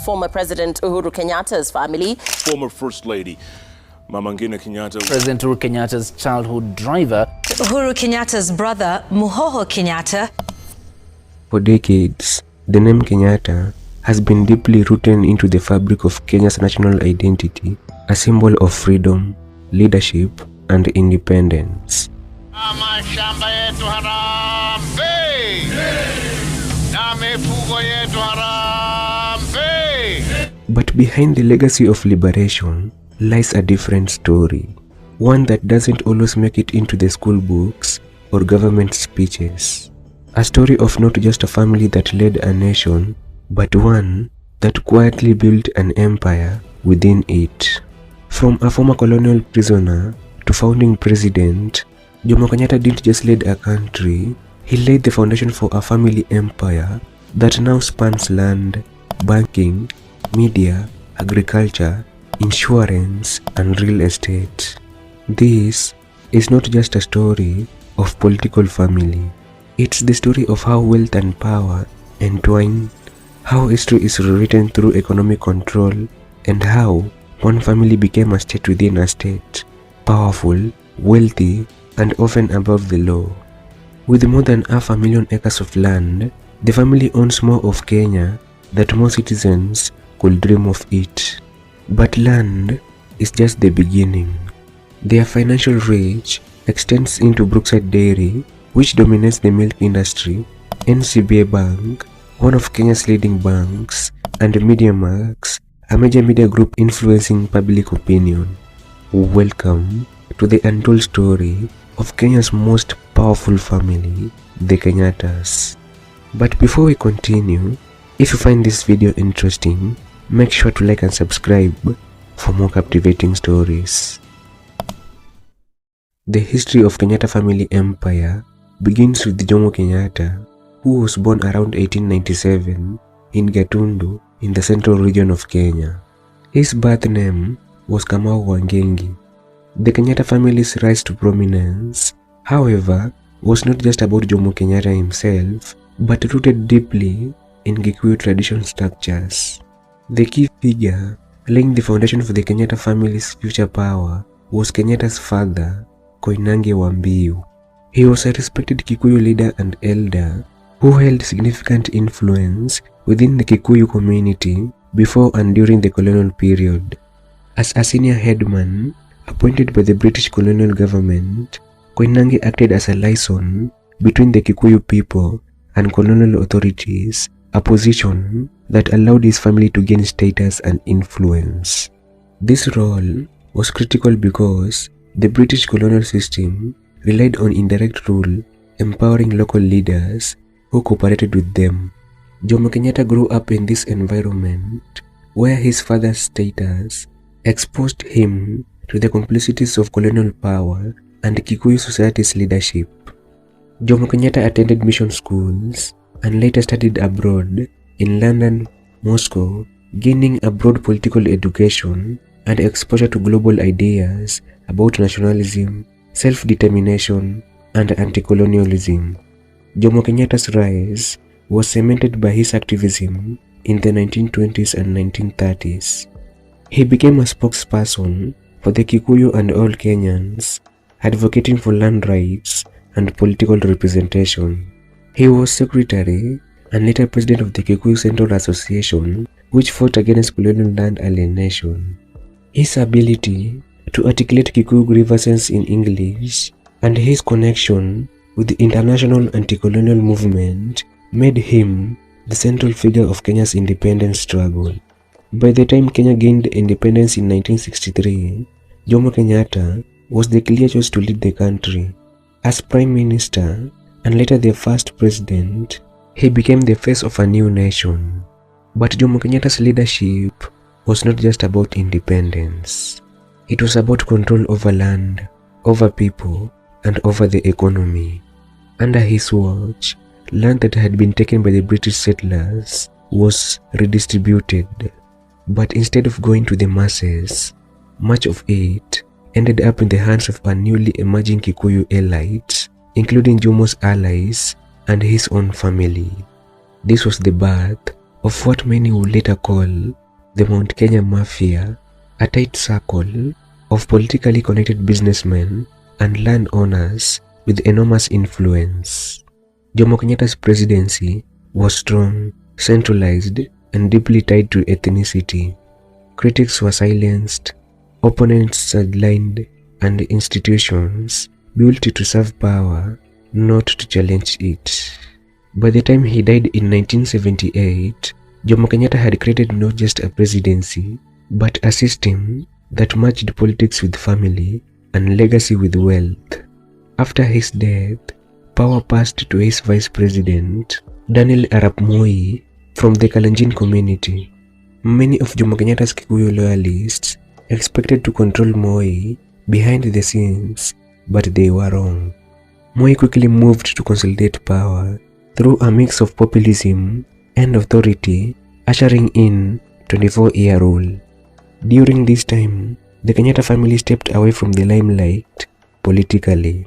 former President Uhuru Kenyatta's family. Former First Lady Ngina Kenyatta. President Uhuru Kenyatta's childhood driver. Uhuru Kenyatta's brother, Uhuru Kenyatta. For decades, the name Kenyatta has been deeply rooted into the fabric of Kenya's national identity, a symbol of freedom, leadership, and independence. But behind the legacy of liberation lies a different story, one that doesn't always make it into the school books or government speeches. A story of not just a family that led a nation, but one that quietly built an empire within it. From a former colonial prisoner to founding president, Jomo Kenyatta didn't just lead a country, he laid the foundation for a family empire that now spans land, banking, media, agriculture, insurance, and real estate. This is not just a story of political family. It's the story of how wealth and power entwine, how history is rewritten through economic control, and how one family became a state within a state, powerful, wealthy, and often above the law. With more than 500,000 acres of land, the family owns more of Kenya than most citizens could dream of it. But land is just the beginning. Their financial reach extends into Brookside Dairy, which dominates the milk industry, NCBA Bank, one of Kenya's leading banks, and MediaMax, a major media group influencing public opinion. Welcome to the untold story of Kenya's most powerful family, the Kenyattas. But before we continue, if you find this video interesting, make sure to like and subscribe for more captivating stories. The history of Kenyatta family empire begins with Jomo Kenyatta, who was born around 1897 in Gatundu in the central region of Kenya. His birth name was Kamau Wangengi. The Kenyatta family's rise to prominence, however, was not just about Jomo Kenyatta himself, but rooted deeply in Gikuyu tradition structures. The key figure laying the foundation for the Kenyatta family's future power was Kenyatta's father, Koinange Wambiu. He was a respected Kikuyu leader and elder who held significant influence within the Kikuyu community before and during the colonial period. As a senior headman appointed by the British colonial government, Koinange acted as a liaison between the Kikuyu people and colonial authorities, a position that allowed his family to gain status and influence. This role was critical because the British colonial system relied on indirect rule, empowering local leaders who cooperated with them. Jomo Kenyatta grew up in this environment where his father's status exposed him to the complexities of colonial power and Kikuyu society's leadership. Jomo Kenyatta attended mission schools and later studied abroad in London, Moscow, gaining a broad political education and exposure to global ideas about nationalism, self-determination, and anti-colonialism. Jomo Kenyatta's rise was cemented by his activism in the 1920s and 1930s. He became a spokesperson for the Kikuyu and all Kenyans, advocating for land rights and political representation. He was secretary and later president of the Kikuyu Central Association, which fought against colonial land alienation. His ability to articulate Kikuyu grievances in English and his connection with the international anti-colonial movement made him the central figure of Kenya's independence struggle. By the time Kenya gained independence in 1963, Jomo Kenyatta was the clear choice to lead the country. As Prime Minister and later the first president, he became the face of a new nation. But Jomo Kenyatta's leadership was not just about independence. It was about control over land, over people, and over the economy. Under his watch, land that had been taken by the British settlers was redistributed. But instead of going to the masses, much of it ended up in the hands of a newly emerging Kikuyu elite, including Jomo's allies and his own family. This was the birth of what many would later call the Mount Kenya Mafia, a tight circle of politically connected businessmen and landowners with enormous influence. Jomo Kenyatta's presidency was strong, centralized, and deeply tied to ethnicity. Critics were silenced, opponents sidelined, and institutions built to serve power, not to challenge it. By the time he died in 1978, Jomo Kenyatta had created not just a presidency, but a system that merged politics with family and legacy with wealth. After his death, power passed to his vice president, Daniel Arap Moi, from the Kalenjin community. Many of Jomo Kenyatta's Kikuyu loyalists expected to control Moi behind the scenes, but they were wrong. Moi quickly moved to consolidate power through a mix of populism and authority, ushering in 24-year rule. During this time, the Kenyatta family stepped away from the limelight politically.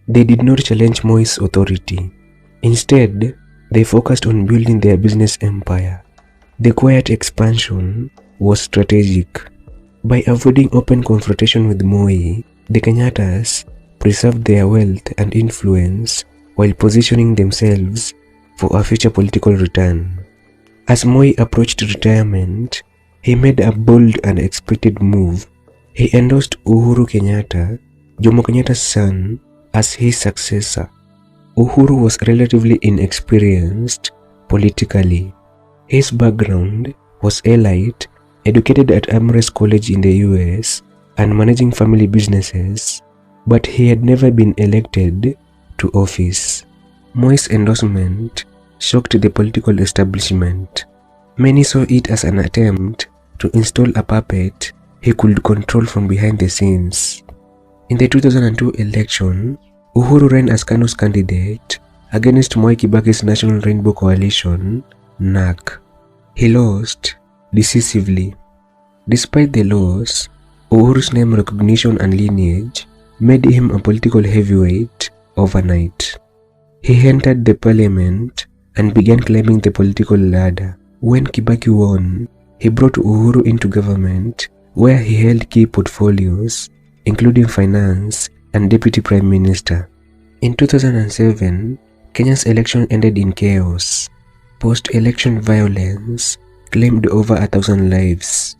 They did not challenge Moi's authority. Instead, they focused on building their business empire. The quiet expansion was strategic. By avoiding open confrontation with Moi, the Kenyattas preserved their wealth and influence while positioning themselves for a future political return. As Moi approached retirement, he made a bold and expected move. He endorsed Uhuru Kenyatta, Jomo Kenyatta's son, as his successor. Uhuru was relatively inexperienced politically. His background was elite, educated at Amherst College in the US and managing family businesses, but he had never been elected to office. Moi's endorsement shocked the political establishment. Many saw it as an attempt to install a puppet he could control from behind the scenes. In the 2002 election, Uhuru ran as KANU's candidate against Mwai Kibaki's National Rainbow Coalition, NARC. He lost decisively. Despite the loss, Uhuru's name recognition and lineage made him a political heavyweight overnight. He entered the parliament and began climbing the political ladder. When Kibaki won, he brought Uhuru into government, where he held key portfolios, including finance and deputy prime minister. In 2007, Kenya's election ended in chaos. Post-election violence claimed over 1,000 lives.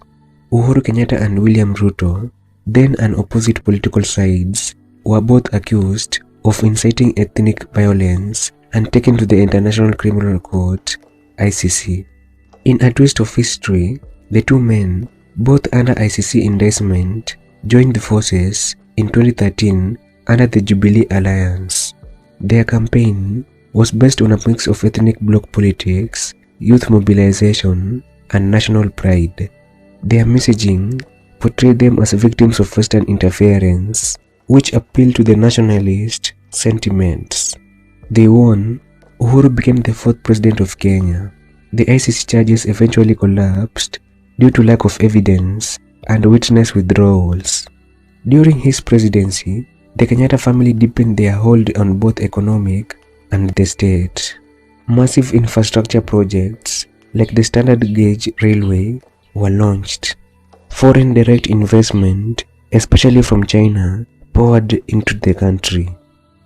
Uhuru Kenyatta and William Ruto, then on opposite political sides, were both accused of inciting ethnic violence and taken to the International Criminal Court, ICC. In a twist of history, the two men, both under ICC indictment, joined forces in 2013 under the Jubilee Alliance. Their campaign was based on a mix of ethnic bloc politics, youth mobilization, and national pride. Their messaging portrayed them as victims of Western interference, which appealed to the nationalist sentiments. They won. Uhuru became the fourth president of Kenya. The ICC charges eventually collapsed due to lack of evidence and witness withdrawals. During his presidency, the Kenyatta family deepened their hold on both economic and the state. Massive infrastructure projects like the Standard Gauge Railway were launched. Foreign direct investment, especially from China, poured into the country.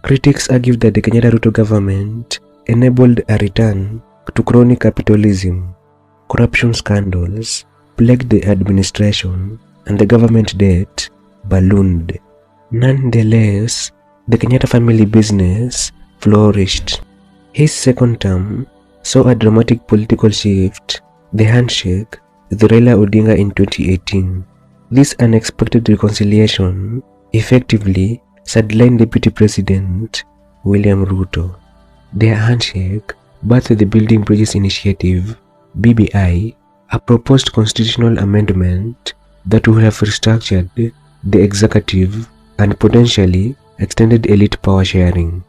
Critics argued that the Kenyatta-Ruto government enabled a return to crony capitalism. Corruption scandals plagued the administration and the government debt ballooned. Nonetheless, the Kenyatta family business flourished. His second term saw a dramatic political shift, the handshake with Raila Odinga in 2018. This unexpected reconciliation effectively sidelined Deputy President William Ruto. Their handshake birthed the Building Bridges Initiative, BBI, a proposed constitutional amendment that would have restructured the executive and potentially extended elite power sharing.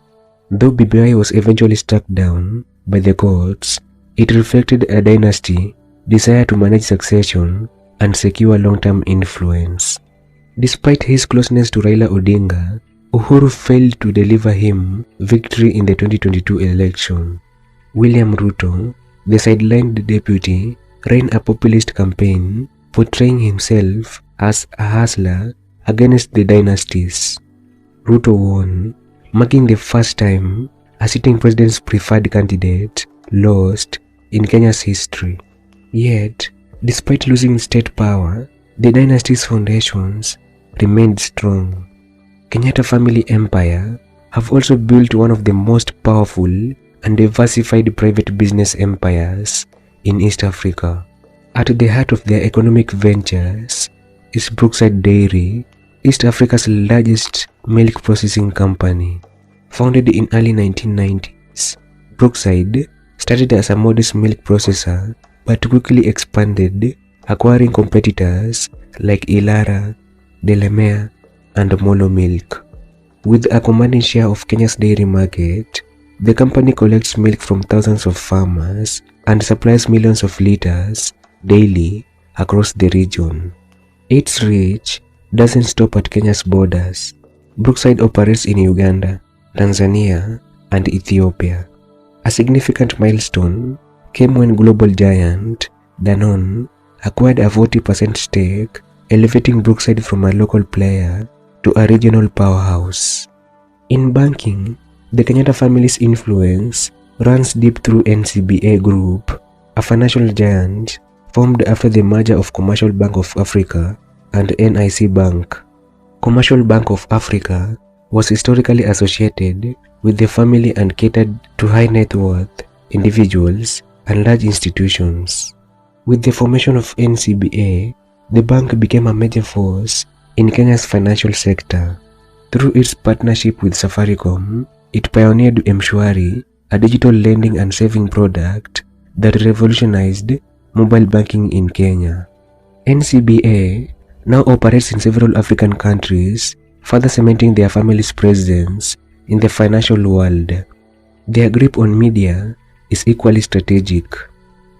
Though BBI was eventually struck down by the courts, it reflected a dynasty desire to manage succession and secure long-term influence. Despite his closeness to Raila Odinga, Uhuru failed to deliver him victory in the 2022 election. William Ruto, the sidelined deputy ran a populist campaign portraying himself as a hustler against the dynasties. Ruto won, marking the first time a sitting president's preferred candidate lost in Kenya's history. Yet, despite losing state power, the dynasty's foundations remained strong. Kenyatta family empire have also built one of the most powerful and diversified private business empires in East Africa. At the heart of their economic ventures is Brookside Dairy, East Africa's largest milk processing company. Founded in early 1990s, Brookside started as a modest milk processor but quickly expanded, acquiring competitors like Ilara, Delamere, and Molo Milk. With a commanding share of Kenya's dairy market, the company collects milk from thousands of farmers and supplies millions of liters daily across the region. Its reach doesn't stop at Kenya's borders. Brookside operates in Uganda, Tanzania, and Ethiopia. A significant milestone came when global giant Danone acquired a 40% stake, elevating Brookside from a local player to a regional powerhouse. In banking, the Kenyatta family's influence runs deep through NCBA Group, a financial giant formed after the merger of Commercial Bank of Africa and NIC Bank. Commercial Bank of Africa was historically associated with the family and catered to high net worth individuals and large institutions. With the formation of NCBA, the bank became a major force in Kenya's financial sector. Through its partnership with Safaricom, it pioneered M-Shwari, a digital lending and saving product that revolutionized mobile banking in Kenya. NCBA now operates in several African countries, further cementing their family's presence in the financial world. Their grip on media is equally strategic.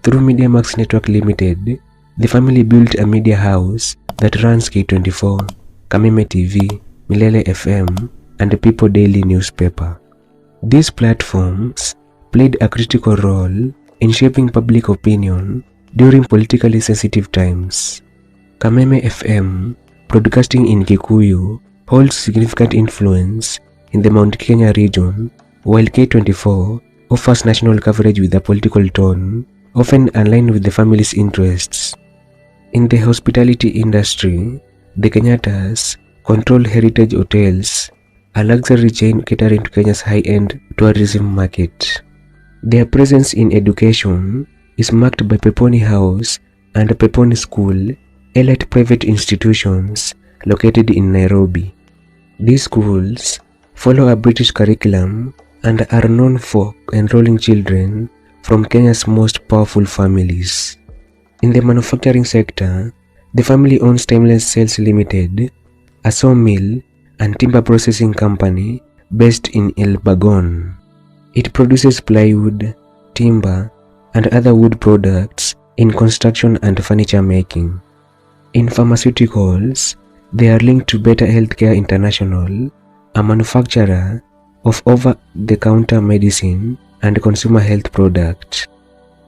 Through MediaMax Network Limited, the family built a media house that runs K24, Kameme TV, Milele FM, and the People Daily newspaper. These platforms played a critical role in shaping public opinion during politically sensitive times. Kameme FM, broadcasting in Kikuyu, holds significant influence in the Mount Kenya region, while K24 offers national coverage with a political tone, often aligned with the family's interests. In the hospitality industry, the Kenyattas control Heritage Hotels, a luxury chain catering to Kenya's high-end tourism market. Their presence in education is marked by Peponi House and Peponi School, elite private institutions located in Nairobi. These schools follow a British curriculum and are known for enrolling children from Kenya's most powerful families. In the manufacturing sector, the family owns Timeless Sales Limited, a sawmill and timber processing company based in Elbagon. It produces plywood, timber, and other wood products in construction and furniture making. In pharmaceuticals, they are linked to Better Healthcare International, a manufacturer of over-the-counter medicine and consumer health products.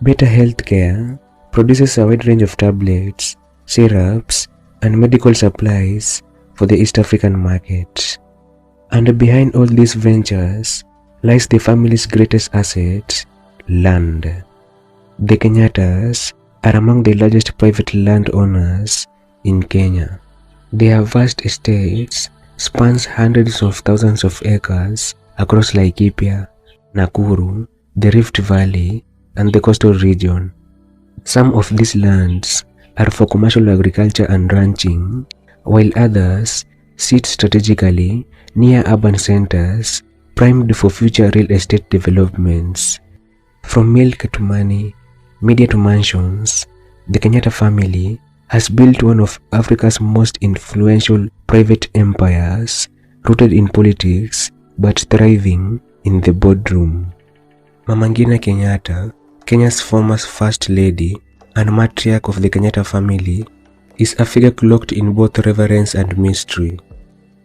Better Healthcare produces a wide range of tablets, syrups, and medical supplies for the East African market. And behind all these ventures lies the family's greatest asset, land. The Kenyattas are among the largest private landowners in Kenya. Their vast estates spans hundreds of thousands of acres across Laikipia, Nakuru, the Rift Valley, and the coastal region. Some of these lands are for commercial agriculture and ranching, while others sit strategically near urban centers primed for future real estate developments. From milk to money, media to mansions, the Kenyatta family has built one of Africa's most influential private empires, rooted in politics but thriving in the boardroom. Mama Ngina Kenyatta, Kenya's former First Lady and Matriarch of the Kenyatta family, is a figure cloaked in both reverence and mystery.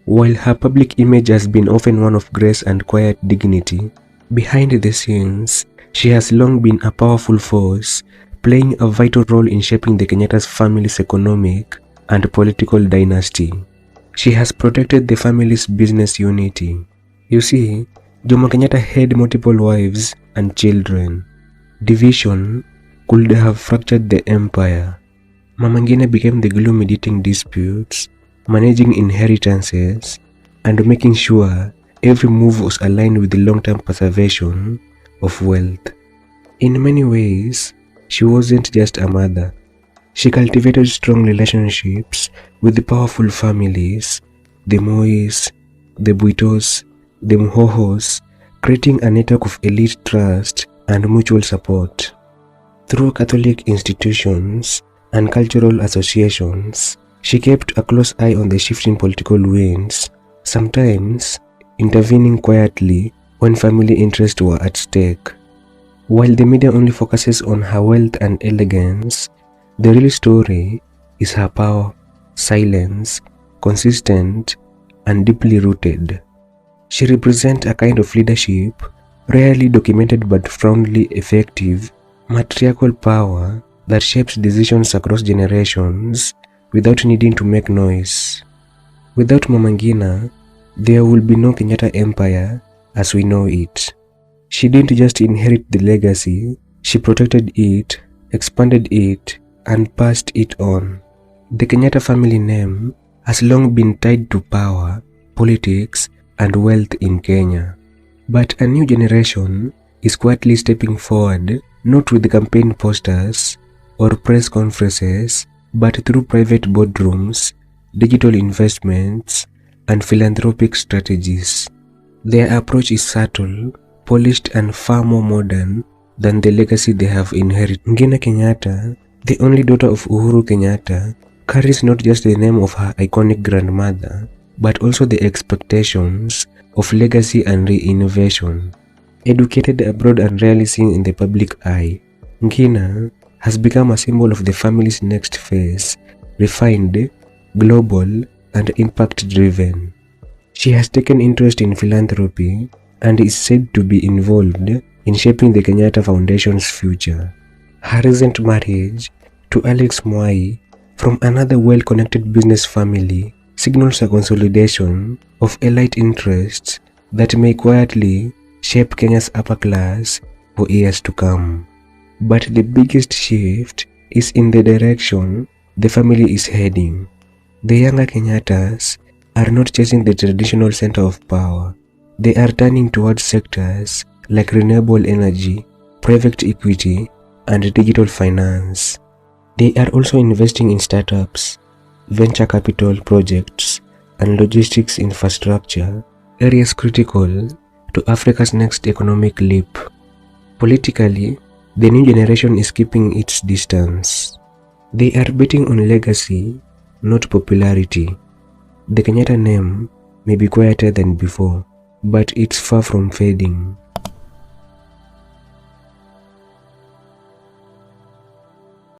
While her public image has been often one of grace and quiet dignity, behind the scenes, She has long been a powerful force, playing a vital role in shaping the Kenyatta's family's economic and political dynasty. She has protected the family's business unity. You see, Jomo Kenyatta had multiple wives and children. Division could have fractured the empire. Mama Ngina became the glue mediating disputes, managing inheritances, and making sure every move was aligned with the long-term preservation of wealth. In many ways, she wasn't just a mother. She cultivated strong relationships with the powerful families, the Mois, the Buitos, the Muhohos, creating a network of elite trust and mutual support. Through Catholic institutions and cultural associations, she kept a close eye on the shifting political winds, sometimes intervening quietly when family interests were at stake. While the media only focuses on her wealth and elegance, the real story is her power, silence, consistent, and deeply rooted. She represents a kind of leadership rarely documented but profoundly effective, matriarchal power that shapes decisions across generations without needing to make noise. Without Mama Ngina, there will be no Kenyatta Empire as we know it. She didn't just inherit the legacy, she protected it, expanded it, and passed it on. The Kenyatta family name has long been tied to power, politics, and wealth in Kenya. But a new generation is quietly stepping forward, not with campaign posters or press conferences, but through private boardrooms, digital investments, and philanthropic strategies. Their approach is subtle, polished, and far more modern than the legacy they have inherited. Ngina Kenyatta, the only daughter of Uhuru Kenyatta, carries not just the name of her iconic grandmother, but also the expectations of legacy and reinvention. Educated abroad and rarely seen in the public eye, Ngina has become a symbol of the family's next phase, refined, global, and impact-driven. She has taken interest in philanthropy and is said to be involved in shaping the Kenyatta Foundation's future. Her recent marriage to Alex Mwai from another well-connected business family signals a consolidation of elite interests that may quietly shape Kenya's upper class for years to come. But the biggest shift is in the direction the family is heading. The younger Kenyattas are not chasing the traditional center of power. They are turning towards sectors like renewable energy, private equity, and digital finance. They are also investing in startups, venture capital projects, and logistics infrastructure, areas critical to Africa's next economic leap. Politically, the new generation is keeping its distance. They are betting on legacy, not popularity. The Kenyatta name may be quieter than before, but it's far from fading.